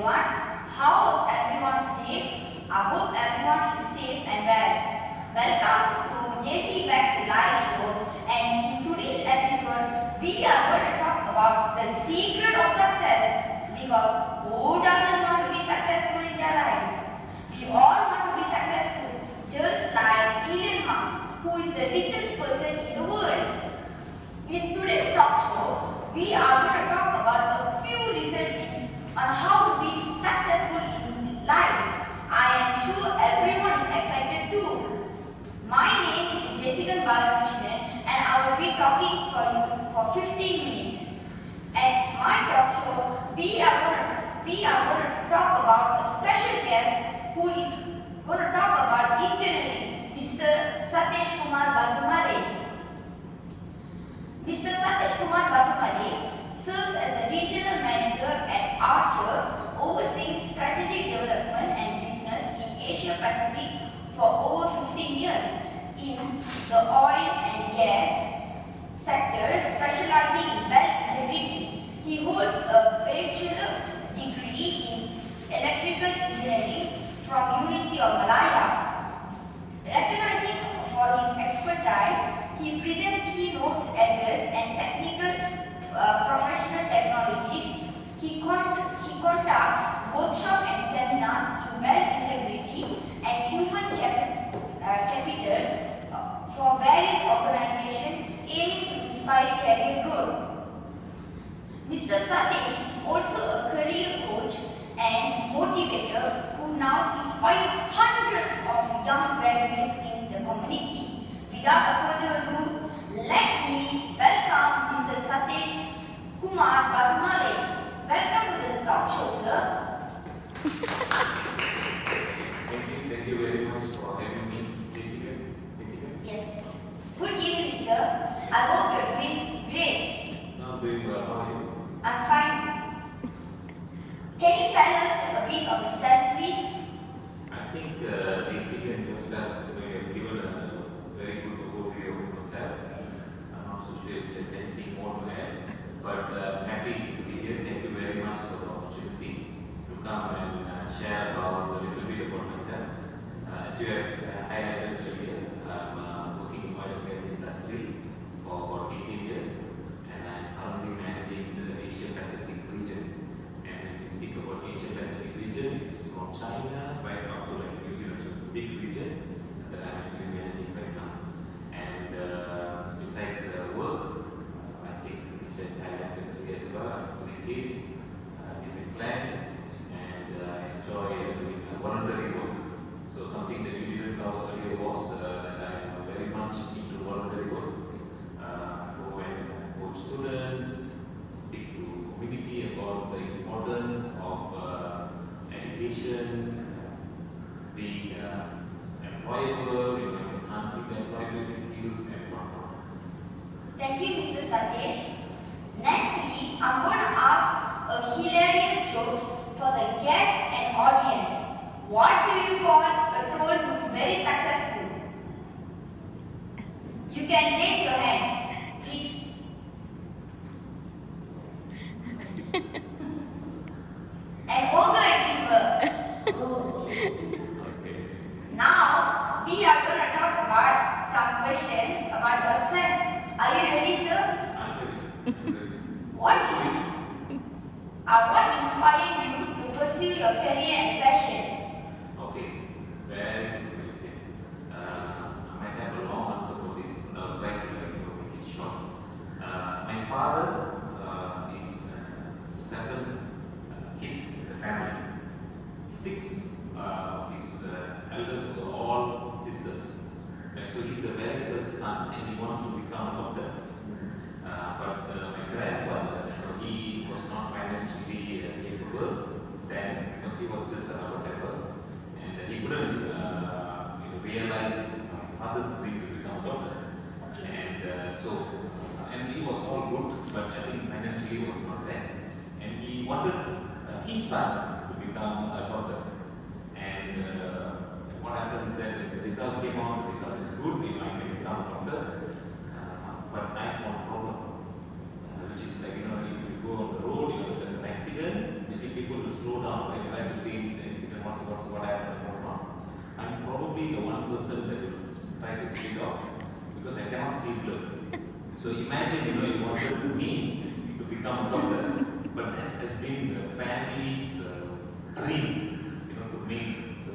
everyone. How's everyone's day? I hope everyone is safe and well. Welcome to JC Back to Life show, and in today's episode we are going to talk about the secret of success, because who doesn't want to be successful in their lives? We all want to be successful, just like Elon Musk, who is the richest person in the world. In today's talk show, we are going to talk about a few little tips on how to be successful in life. I am sure everyone is excited too. My name is Jessica Balakrishnan, and I will be talking for you for 15 minutes. At my talk show, we are going to talk about a special guest who is going to talk about engineering, Mr. Satish Kumar Batumale. Mr. Satish Kumar Batumale serves as a regional manager at Archer, overseeing strategic development and business in Asia Pacific for over 15 years in the oil and gas sector, specializing in well integrity. He holds a bachelor degree in electrical engineering from University of Malaya. Recognizing for his expertise, he presents keynote address and technical professional technologies. He conducts workshops and seminars in well integrity and human capital for various organizations aiming to inspire career growth. Mr. Satish is also a career coach and motivator who now inspires hundreds of young graduates in the community. Without further ado, let me welcome Mr. Satish Kumar Batumale. Welcome to the talk show, sir. Thank you very much for having me, Jessica. Yes. Good evening, sir. I hope you're doing great. I'm doing well. How are you? I'm fine. Can you tell us a bit of yourself, please? I think Jessica and yourself have given a very good overview of yourself. Yes. I'm not so sure if there's anything more to add, but I'm happy to be here. Thank you very much for the opportunity to come and share about a little bit about myself. As you have highlighted earlier, I'm working in oil and gas industry for about 18 years, and I'm currently managing the Asia Pacific region. And when we speak about Asia Pacific region, it's from China right up to like New Zealand. So it's a big region that I'm actually managing right now. And besides work, I think the teacher has highlighted earlier as well. I'm with kids, giving clan, and I enjoy doing voluntary work. So something that you didn't know earlier was that I am very much into voluntary work. Go and coach students, speak to community about the importance of education, being employable, enhancing the employability skills, and whatnot. Thank you, Mr. Satish. Nextly, I'm going to ask a hilarious jokes for the guests and audience. What do you call a troll who is very successful? You can raise your hand, please. An ogre achiever. Okay. Now, we are going to talk about some questions about yourself. Are you ready, sir? I'm ready. What inspired you to pursue your career and passion? Okay, very good question. I might have a long answer for this, but I would like to make it short. My father is seventh kid in the family. Six of his elders were all sisters. Right? So he's the very first son, and he wants to become a doctor. But my grandfather, he was not financially capable then, because he was just a rubber temper, and he couldn't realize my father's dream to become a doctor. And he was all good, but I think financially was not there. And he wanted his son to become a doctor. And what happened is that the result came out, the result is good, I can become a doctor. But I have one problem, which is like, if you go on the road, if there's an accident, you see people will slow slow down, right? Try to see the incident, what happened, what not. I'm probably the one person that will try to speak out because I cannot see blood. So imagine, you wanted me to become a doctor, but that has been the family's dream, to make, to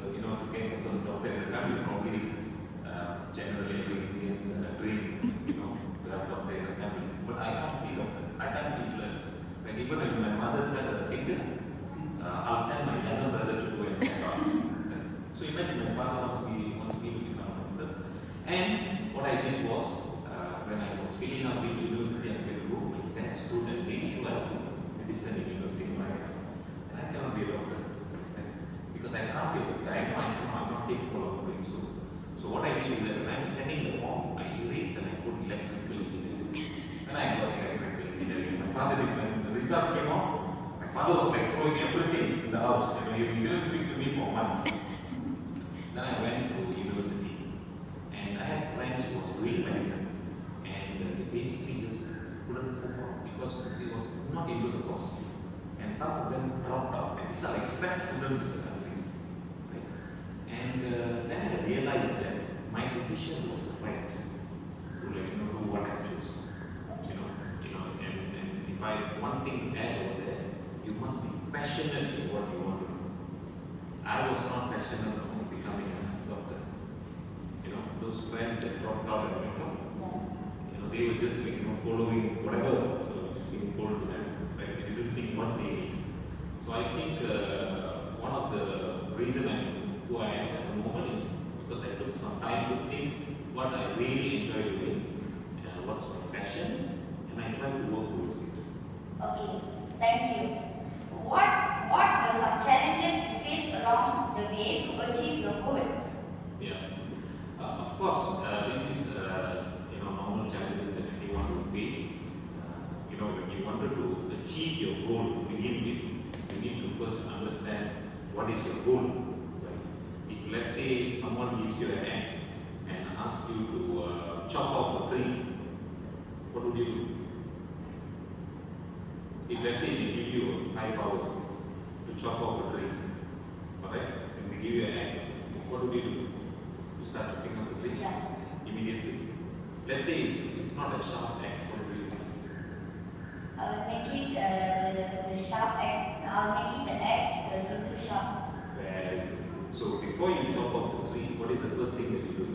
get the first doctor in the family. Probably, generally every Indian's dream, to have doctor in the family. But I can't see doctor. I can't see blood. Like even if my mother had a finger, I'll send my younger brother to go and check out. So imagine my father wants me to become a doctor. And what I did was, when I was filling out which university I'm going to go, my dad stood and made sure I would medicine university in my life. And I cannot be a doctor. Right? Because I can't be a doctor. I know I'm not capable of doing so. So what I did is that when I'm sending the form, I erased and I put electrical engineering. And I got electrical engineering. My father did, when the result came out, my father was like throwing everything in the house. He didn't speak to me for months. Then I went to university. And I had friends who was doing medicine. And they basically just couldn't move on because they was not into the course. And some of them dropped out. And these are like best students in the country. Right? And then I realized that my decision was right to do what I chose. And if I have one thing to add over there, you must be passionate in what you want to do. I was not passionate about becoming a doctor. Those friends that dropped out and went on, they were just following whatever was being told to them. Right? They didn't think what they need. So I think one of the reasons who I am at the moment is because I took some time to think what I really enjoy doing, what's my passion, and I try to work towards it. Okay, thank you. What were some challenges you faced along the way to achieve your goal? Yeah, of course, this is normal challenges that anyone will face. When you wanted to achieve your goal to begin with, you need to first understand what is your goal. Right? If let's say someone gives you an axe and asks you to chop off a tree, what would you do? If let's say they give you 5 hours to chop off a tree, alright, and they give you an axe, what would you do? You start chopping up the tree immediately. Let's say it's not a sharp axe, what would you do? I will make it the sharp axe. I will make it the axe a little sharp. Very good. So before you chop off the tree, what is the first thing that you do?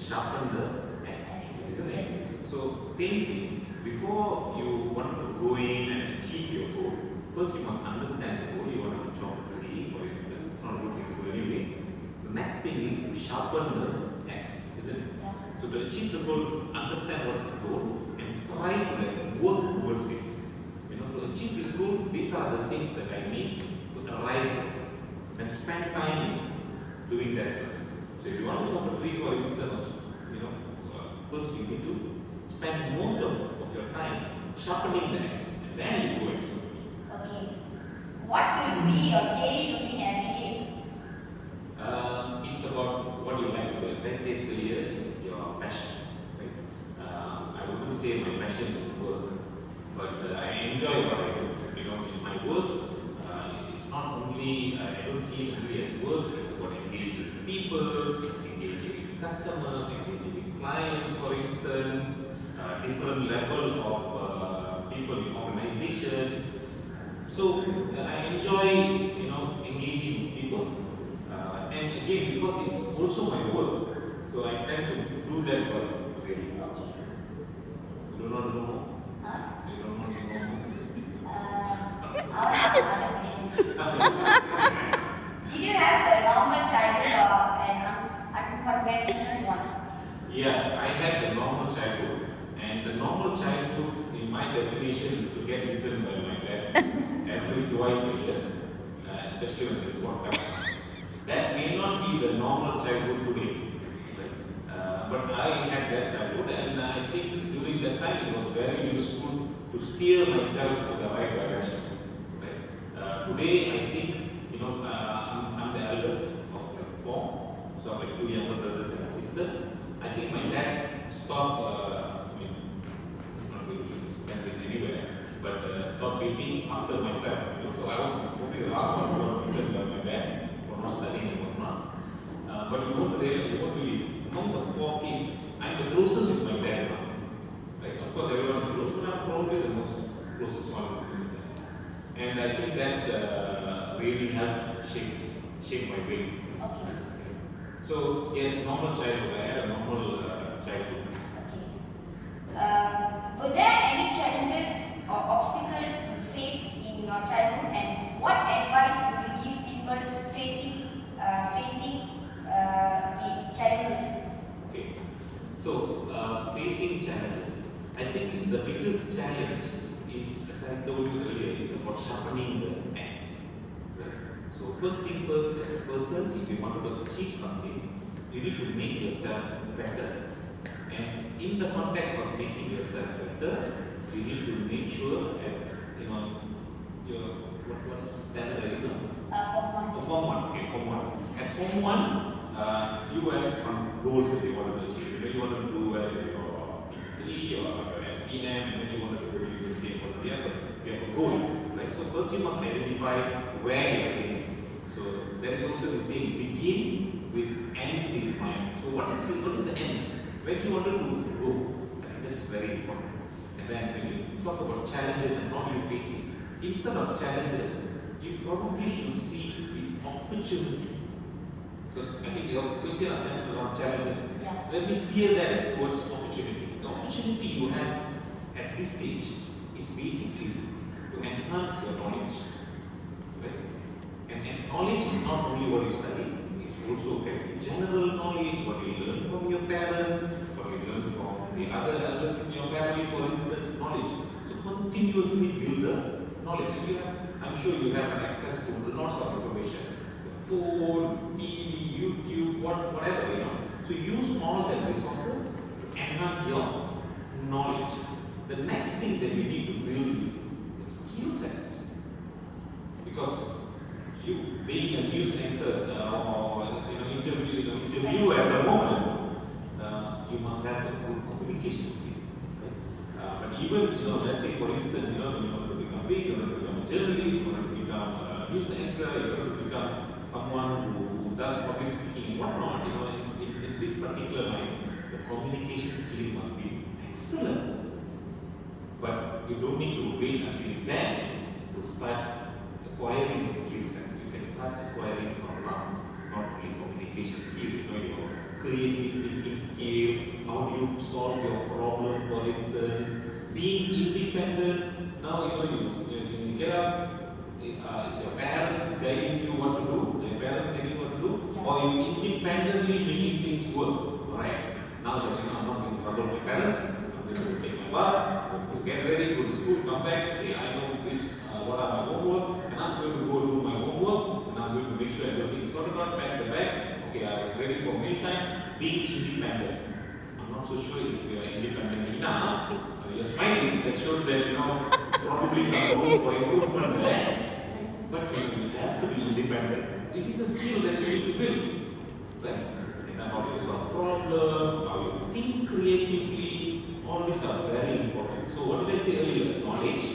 Sharpen the axe, isn't it? Yes. So same thing. Before you want to go in and achieve your goal, first you must understand the goal. You want to chop a tree, for instance. It's not a good thing to do anyway. The next thing is to sharpen the axe, isn't it? Yeah. So to achieve the goal, understand what's the goal and try to work towards it. To achieve this goal, these are the things that I need to arrive at. And spend time doing that first. So if you want to chop a tree, for instance, first you need to spend most of your time sharpening the axe, and then you go and chop. Okay. What will be your daily routine every day? It's about what you like to do. As I said earlier, it's your passion. Right? I wouldn't say my passion is to work, but I enjoy what I do. In my work, it's not only, I don't see it only as work, it's about engaging people, engaging with customers, engaging with clients, for instance, different level of people in organization. So I enjoy, engaging with people. And again, because it's also my work, so I tend to do that work really. Okay. You do not know more? Huh? You don't want to know more? I will ask other questions. Did you have a normal childhood or an unconventional one? Yeah, I had a normal childhood, and the normal childhood, in my definition, is to get eaten by my dad every twice a year, especially when the report comes. That may not be the normal childhood today, right? But I had that childhood, and I think during that time it was very useful to steer myself in the right direction. Right? Today, I think I'm the eldest of like 4, so I have like 2 younger brothers and a sister. I think my dad stopped, not going to spend this anywhere, but stopped beating after myself. So I was probably the last one who But you won't realize, you won't believe, among the 4 kids, I'm the closest with my dad now. Right? Of course, everyone is close, but I'm probably the most closest one with my dad. And I think that really helped shape my brain. Okay. So, yes, normal childhood. I had a normal childhood. Okay. Were there any challenges or obstacles you faced in your childhood, and what advice would you give people facing challenges? Okay. So, facing challenges. I think the biggest challenge is, as I told you earlier, it's about sharpening the axe. Right? So, first thing first, as a person, if you want to achieve something, you need to make yourself better. And in the context of making yourself better, you need to make sure that your what is the standard that you know? Form 1. Form 1. Okay, Form 1. At Form 1, you have some goals that you want to achieve. You want to do well in your P3 or your SPM, and then you want to go to university and what you have a goal, right? So first you must identify where you are heading. So that is also the same. Begin with end in mind. So what is the end? Where do you want to go? I think that's very important. And then when you talk about challenges and how you face it, instead of challenges, you probably should see the opportunity. Because I think your question is centered around challenges. Yeah. Let me steer that towards opportunity. The opportunity you have at this stage is basically to enhance your knowledge. Right? And knowledge is not only what you study, it's also can be general knowledge, what you learn from your parents, what you learn from the other elders in your family, for instance, knowledge. So continuously build the knowledge. I'm sure you have access to lots of information. Phone, TV, YouTube, whatever, So use all the resources to enhance your knowledge. The next thing that you need to build is your skill sets. Because you being a news anchor or interview at the moment, you must have a good communication skill. Right? But even let's say for instance, you want to become big, you want to become a journalist, you want to become a news anchor, you want to become someone who does public speaking and whatnot, in this particular line, the communication skill must be excellent. But you don't need to wait until then to start acquiring the skill set. You can start acquiring from now, not only communication skill, your creative thinking skill, how do you solve your problem, for instance, being independent. Now, you get up, it's your parents guiding you what to do, your parents guiding you what to do, or you independently making things work. Alright? Now that I'm not in trouble with my parents, I'm going to take my bath, I'm going to get ready, go to school, come back, okay, I know what are my homework, and I'm going to go do my homework, and I'm going to make sure everything is sorted out, pack the bags, okay, I'm ready for mealtime, being independent. I'm not so sure if you are independent enough. You're smiling, that shows that probably some room for improvement there. But you have to be independent. This is a skill that you need to build. Right? And how you solve problems, how you think creatively, all these are very important. So what did I say earlier? Knowledge,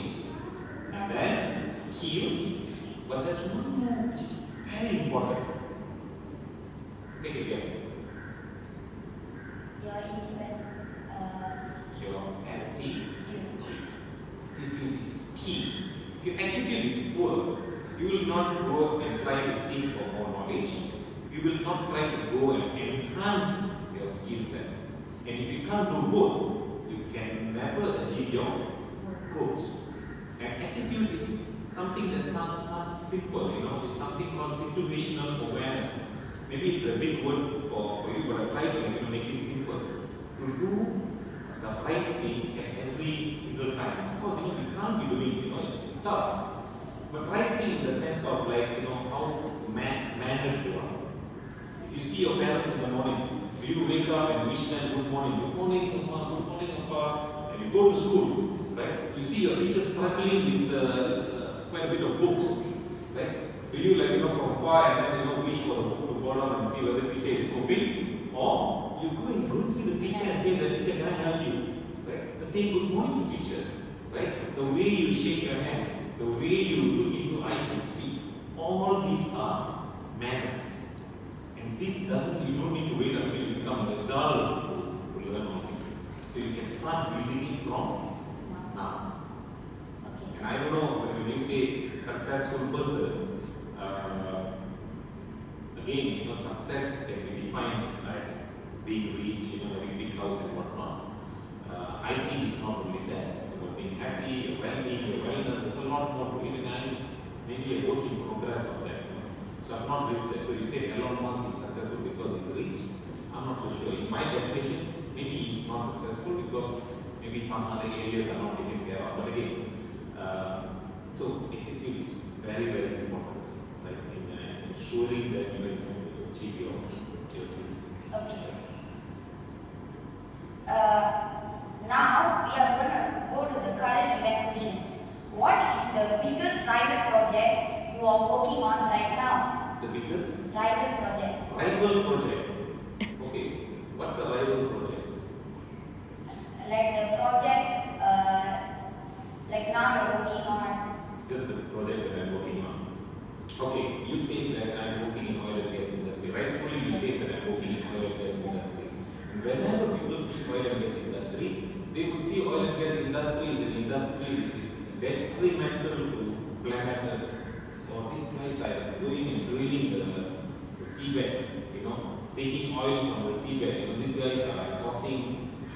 and then skill. But there's one more which is very important. Take a guess. Your independent. Your attitude. Attitude is key. If your attitude is poor, you will not go and try to seek for more knowledge. You will not try to go and enhance your skill sets. And if you can't do both, you can never achieve your goals. And attitude is something that sounds simple, it's something called situational awareness. Maybe it's a big word for you, but I try to make it simple. To do the right thing at every single time. Of course, we can't be doing, it's tough. But right thing in the sense of how mannered you are. If you see your parents in the morning, do you wake up and wish them good morning, Amma, good morning, Appa, and you go to school, right? You see your teacher struggling with quite a bit of books, right? Do you from far and then wish for the book to fall down and see whether the teacher is coping, or you go and see the teacher and say, the teacher, can I help you? Right? The same good morning to teacher, right? The way you shake your hand, the way you look into eyes and speak, all these are manners. And And this doesn't, you don't need to wait until you become an adult to learn all these. So you can start building it from now. Okay. And I don't know, when you say successful person, again, success can be defined as being rich, having big house and whatnot. I think it's not only that. It's about being happy, well-being, wellness. There's a lot more to it, and I'm maybe a work in progress of that. So I've not reached there. So you say Elon Musk is successful because he's rich. I'm not so sure. In my definition, maybe he's not successful because maybe some other areas are not taken care of. But again, so attitude is very, very important, like in ensuring that you will achieve your dream. Okay. Now we are going to go to the current event questions. What is the biggest private project you are working on right now? The biggest Private project. rival project. Okay, what's a rival project? Like the project, like now you're working on. Just the project that I'm working on. Okay, you say that I'm working in oil and gas industry. Rightfully, you say that I'm working in oil and gas industry. And whenever people see oil and gas industry, they would see oil and gas industry is an industry which is detrimental to planet Earth. Or these guys are going and drilling the seabed, taking oil from the seabed. These guys are causing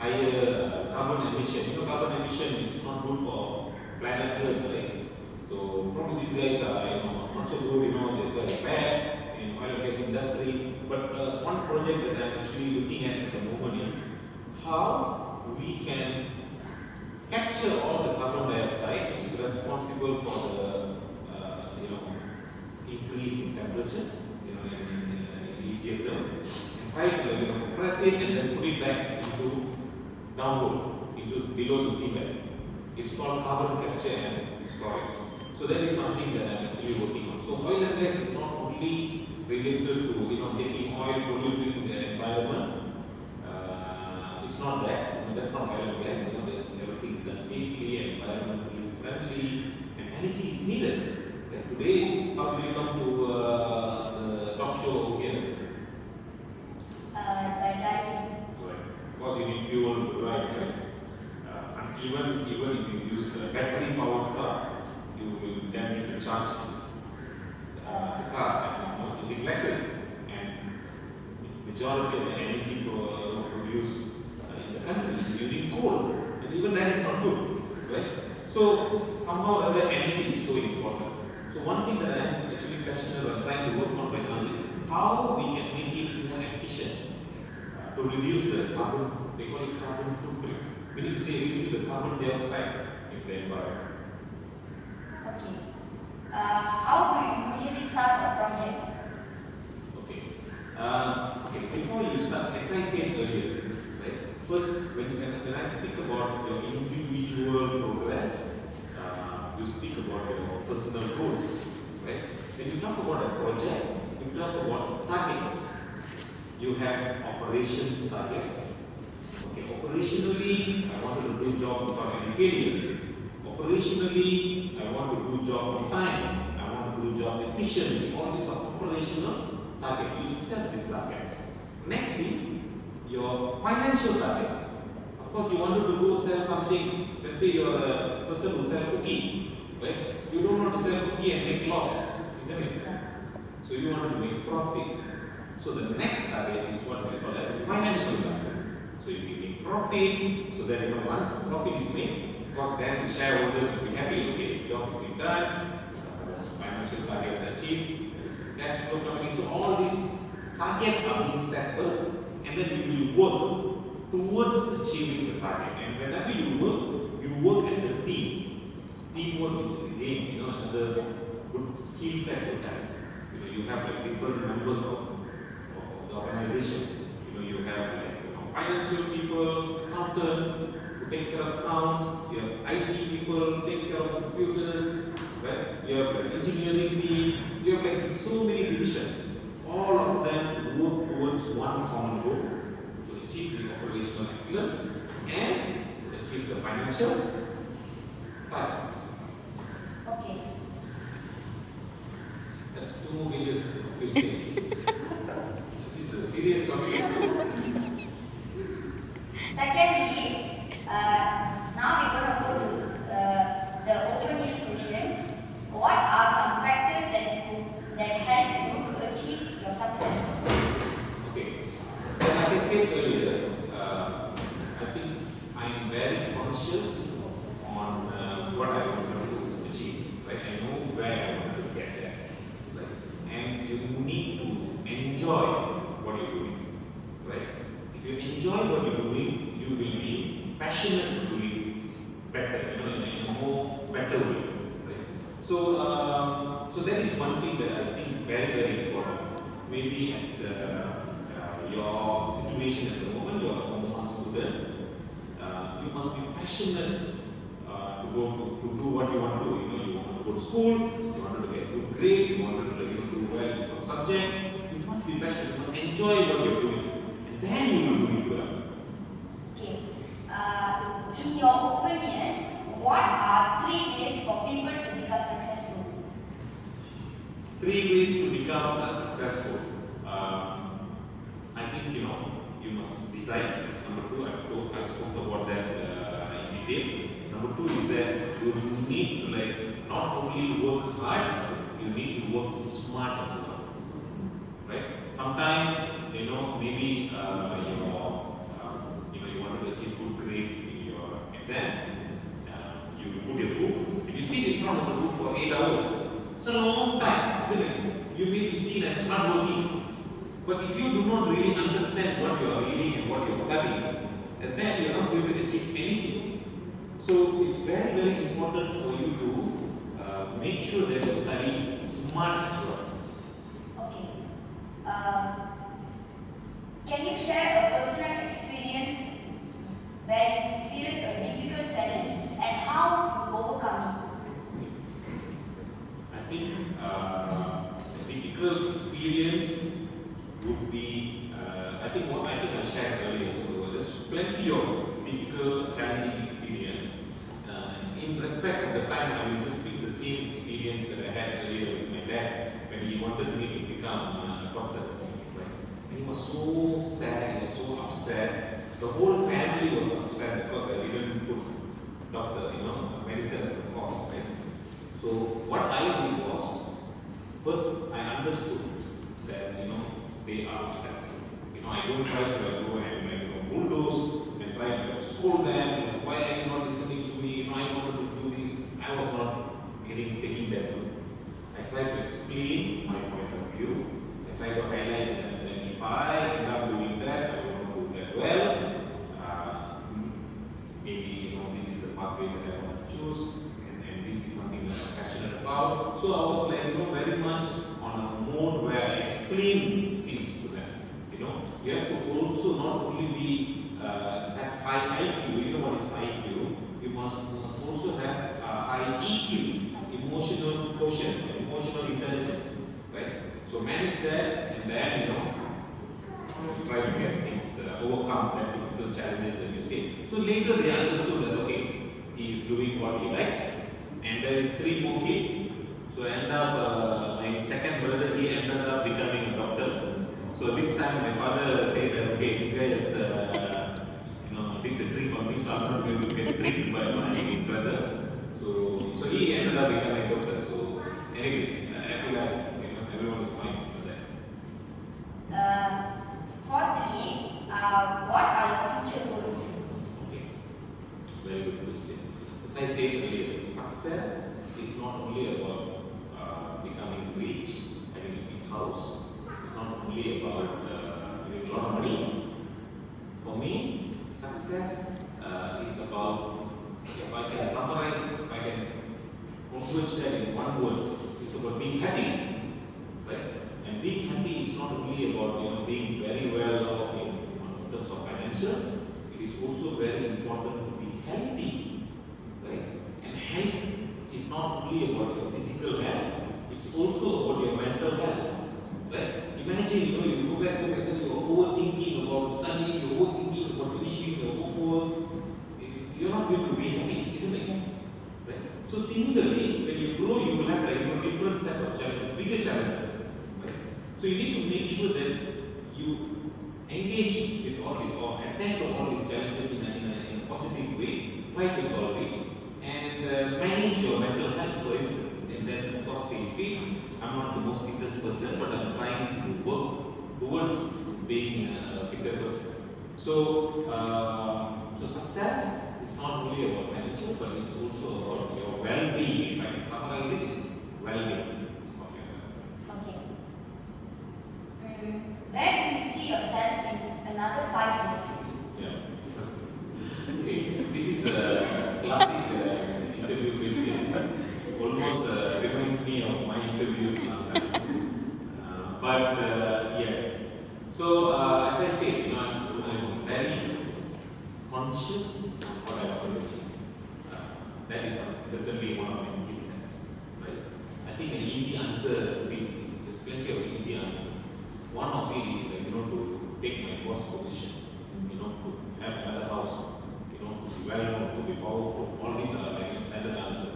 higher carbon emission. Carbon emission is not good for planet Earth, right? So probably these guys are not so good, they're bad in oil and gas industry. But one project that I'm actually looking at the moment is how we can capture all the carbon dioxide which is responsible for the increase in temperature, in easier term, and try to compress it and then put it back into downward, into below the seabed. It's called carbon capture and storage. So that is something that I'm actually working on. So oil and gas is not only related to taking oil, polluting the environment. It's not that. That's not oil and gas. Everything is done safely and environmentally friendly, and energy is needed. Like today, how do you come to the talk show here? By driving. Right. Of course, you need fuel to drive. Yes. And even if you use a battery powered car, you will then need to charge the car using electric, and majority of the energy produced in the country is using coal, and even that is not good, right? So somehow or other energy is so important. So one thing that I am actually passionate about trying to work on right now is how we can make it more efficient to reduce the carbon, they call it carbon footprint. We need to say reduce the carbon dioxide in the environment. Okay. How do you usually start a project? Okay. Before you start, as I said earlier, right? First, when I speak about your individual progress, you speak about your personal goals, right? When you talk about a project, you talk about targets. You have operations target. Okay, operationally, I want to do job without any failures. Operationally, I want to do job on time. I want to do job efficiently. All these are operational targets. You set these targets. Next is your financial targets. Of course, you wanted to go sell something. Let's say you're a person who sells cookie, right? You don't want to sell cookie and make loss, isn't it? So you want to make profit. So the next target is what we call as financial target. So if you make profit, so that once profit is made, of course then the shareholders will be happy. Okay, the job has been done, financial targets achieved, there is cash flow coming in. So all these targets are being set first, and then you will work towards achieving the target. And whenever you work as a team. Teamwork is the game, another good skill set to have. You have like different members of the organization. You have like financial people, accountant who takes care of accounts, you have IT people who takes care of computers, right? You have like engineering team, you have like so many divisions. All of them work towards one common goal, to achieve the operational excellence and to achieve the financial targets. Okay. That's 2 million questions. Secondly, now we're going to go to the open-ended questions. What are some factors that help you to achieve your success? Okay. So as I said earlier, I think I am very conscious on what I want to achieve. Right? I know where I want to get there. Right? And you need to enjoy what you're doing. Right? If you enjoy what you're doing, you will be passionate to do it better. In a more better way. Right? So that is one thing that I think very important. Maybe at your situation at the moment, you are a Form 1 student. You must be passionate to do what you want to do. You want to go to school, you want to get good grades, you want to do well in some subjects. You must be passionate. You must enjoy what you're doing, and then you will do it well. Okay. In your opinion, what are 3 ways for people to become successful? 3 ways to become successful. I think you must decide. Number 2, I spoke about that in detail. Number 2 is that you need to not only work hard, you need to work smart as well. Right? Sometimes maybe you want to achieve good grades in your exam. You put your book. If you sit in front of the book for 8 hours, it's a long time, isn't it? You may be seen as hardworking. But if you do not really understand what you are reading and what you are studying, then you are not going to achieve anything. So it's very important for you to make sure that you study smart as well. Okay. Can you share a personal experience where you feel a difficult challenge and how you overcome I think a difficult experience would be, I think I shared earlier. So there's plenty of difficult, challenging experience. In respect of the time, I will just pick the same experience that I had earlier with my dad when he wanted me to become a doctor. Right? And he was so sad, he was so upset. The whole family was upset because I didn't put doctor, medicine as a course. Right? So what I did was, first I understood that they are upset. I don't try to go and bulldoze and try to scold them. Why are you not listening to me? I wanted to do this. I was not taking that route. I tried to explain my point of view. I tried to highlight that if I end up doing that, I want to do that well. Maybe this is the pathway that I want to choose, and this is something that I'm passionate about. So I was very much on a mode where I explain things to them. You have to also not only be have high IQ. You know what is IQ? You must also have high EQ, emotional quotient, emotional intelligence, right? So manage that, and then try to get things overcome that difficult challenges that you see. So later they understood that he is doing what he likes, and there is 3 more kids. So end up my second brother, he ended up becoming a doctor. So this time my father said that this guy has did the trick on me, so I'm not going to get tricked by my brother. So he ended up becoming a doctor. So anyway, happy life. Everyone is fine for that. Fourthly, what are your future goals? Okay, very good question. As I said earlier, success is not only about becoming rich, having a big house. It's not only about having a lot of money. For me, success is about, if I can summarize, if I can converge that in one word, it's about being happy, right? And being happy is not only about being very well off in terms of financial. It is also very important to be healthy, right? And health is not only about your physical health; it's also about your mental health, right? Imagine you go back and you're overthinking about studying, you're overthinking about finishing your homework. You're not going to be happy, isn't it? Yes. Right? So similarly, when you grow, you will have a different set of challenges, bigger challenges. Right? So you need to make sure that you engage with all this or attend to all these challenges in a positive way, try to solve it, and manage your mental health, for instance. And then, of course, stay fit. I'm not the most fittest person, but I'm trying to work towards being a fitter person. So, so success is not only about financial, but it's also about your well-being. If I can summarize it, it's well-being of yourself. Okay. Where do you see yourself in another 5 years? Yeah. Okay. This is a classic interview question. Almost reminds me of my interviews last time. But yes. So as I said, I'm very conscious of what I want to achieve. That is certainly one of my skill sets. Right? I think an easy answer to this is there's plenty of easy answers. One of it is to take my boss position, to have another house, to be well known, to be powerful. All these are standard answers.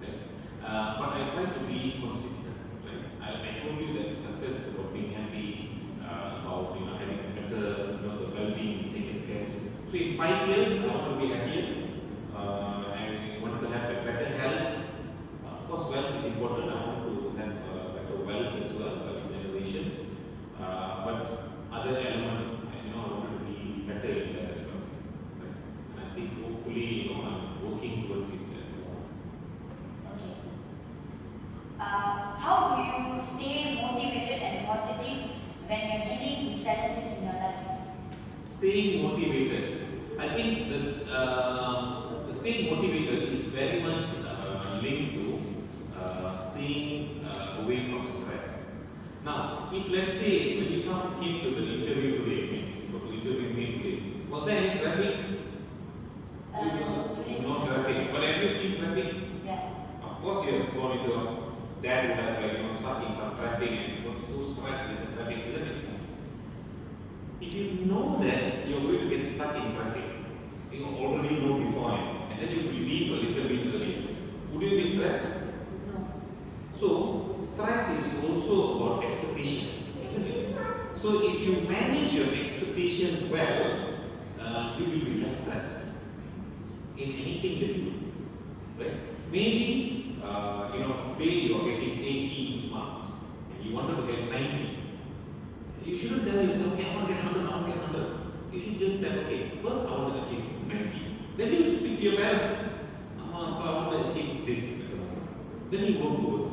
Right? But I try to be consistent. Right? I told you that success is about being happy, about having better, the well-being is taken care of. So in 5 years, I want to be happier. I want to have a better health. Of course, wealth is important. I want to have better wealth as well, wealth generation. But other elements, I want to be better in that as well. Right? And I think hopefully, I'm working towards it. Okay. How do you stay motivated and positive when you're dealing with challenges in your life? Staying motivated. I think that staying motivated is very much linked to staying away from stress. Now, if let's say when you came to the interview today, was there any traffic? No traffic. But have you seen traffic? Yeah. Of course, you have gone into dad would have stuck in some traffic and got so stressed with the traffic, isn't it? If you know that you're going to get stuck in traffic, you already know beforehand, and then you leave a little bit early, would you be stressed? No. So, stress is also about expectation, isn't it? So, if you manage your expectation well, you will be less stressed in anything that you do. Right? Maybe, today you are getting 80 marks and you wanted to get 90. You shouldn't tell yourself, okay, I want to get 100, I want to get 100. You should just say, okay, first I want to achieve 90. Then you speak to your parents, I want to achieve this. Then you go towards it.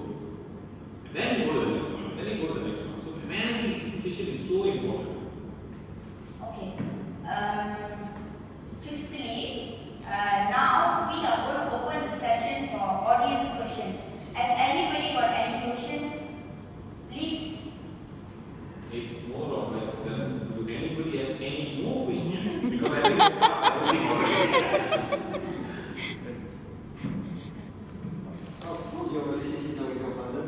Then you go to the next one. Then you go to the next one. So managing expectation is so important. Okay. Fifthly, now we are going to open the session for audience questions. Has anybody got any questions? Please. It's more of like, do anybody have any more questions? Because I think I asked everything already. How's your relationship now with your father?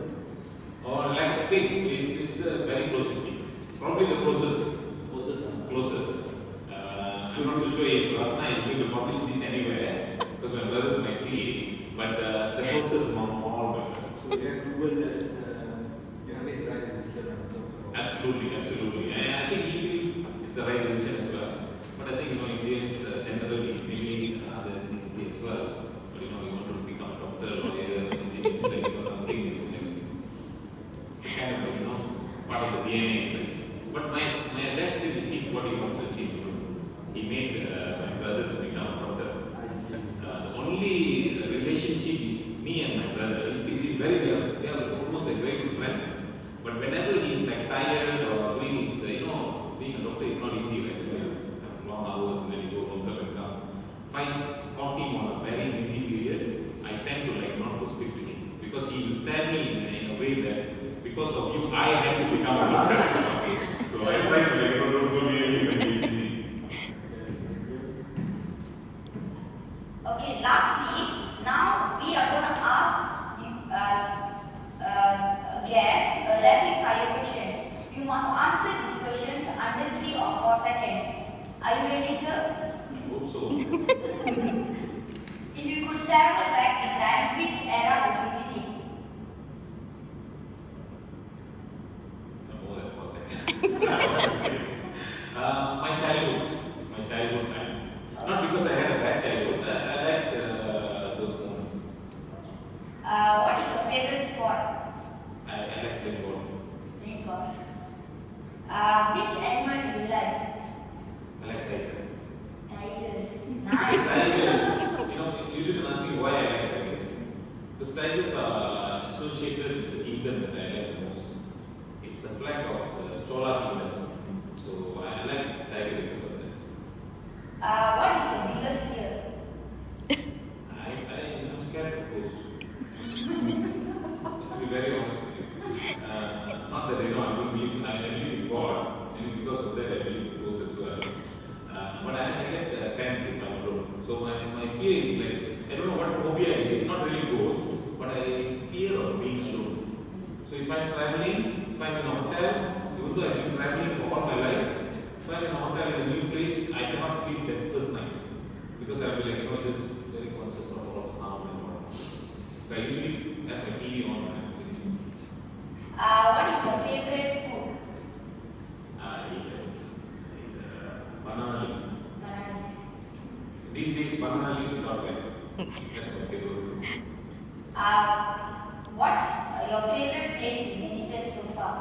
Or like I say, it's very close to me. Probably the closest. I'm not so sure if Ratna is going to publish this anywhere, because my brothers might see it, but the closest among all my brothers. So you have proven that you have made the right decision. Absolutely. And I think he feels it's the right decision as well. But I think, Indians generally, maybe other ethnicity as well, but you want to become a doctor, lawyer, engineer, something which is like, kind of part of the DNA. Right? But my dad still achieved what he wants to achieve. He made my brother to become a doctor. I see. The only relationship is me and my brother. He's very well. They are almost like very good friends. But whenever he's like tired or doing his, being a doctor is not easy, right? You have long hours and then you go home and come. If I caught him on a very busy period, I tend to not to speak to him because he will stab me in a way that because of you, I had to become a doctor. So I try to don't go near him when he's busy. Okay, lastly, now we are going to ask you guests rapid fire questions. You must answer these questions under 3 or 4 seconds. Are you ready, sir? I hope so. If you could travel back in time, which era would you visit? More than 4 seconds. Which animal do you like? I like tiger. Tigers. Because Nice. tigers, you didn't ask me why I like tigers. Because tigers are associated with the kingdom that I like the most. It's the flag of the Chola kingdom. So I like tiger because of that. What is your biggest fear? I'm scared of ghosts. To be very honest with you. Not that I don't believe, I believe in God, and because of that I believe in ghosts as well. But I get panic if I'm alone. So my fear is like, I don't know what phobia is, it's not really ghosts, but I fear of being alone. So if I'm traveling, if I'm in a hotel, even though I've been traveling for all my life, if I'm in a hotel in a new place, I cannot sleep that first night. Because I'll be like, just very conscious of all the sound and all. So I usually have my TV on when I'm sleeping. What is your favorite food? I eat banana leaf. Banana. These days, banana leaf without rice. That's my favorite food. What's your favorite place you visited so far?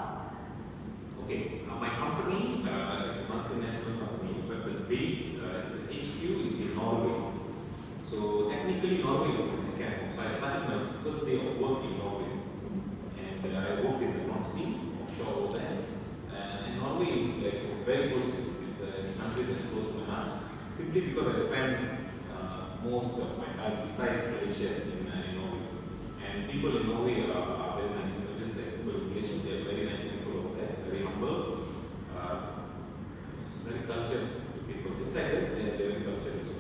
Okay, my company is a multinational company, but the base, the HQ is in Norway. So technically, Norway is my second home. So I started my first day of work in Norway, and I worked in the North Sea, offshore over there. And Norway is like very close to me. It's a country that's close to my heart. Simply because I spend most of my time besides Malaysia in Norway. And people in Norway are very nice. Just like people in Malaysia, they are very nice people over there, very humble, very cultured people. Just like us, they are very cultured as well.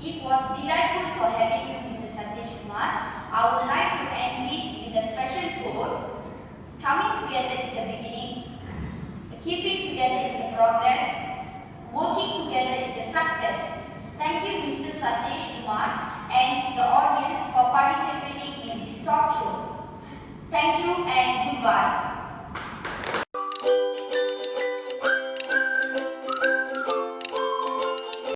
It was delightful for having you, Mr. Satish Kumar. I would like to end this with a special quote. Coming together is a beginning. Keeping together is a progress. Working together is a success. Thank you, Mr. Satish Kumar, and the audience for participating in this talk show. Thank you and goodbye.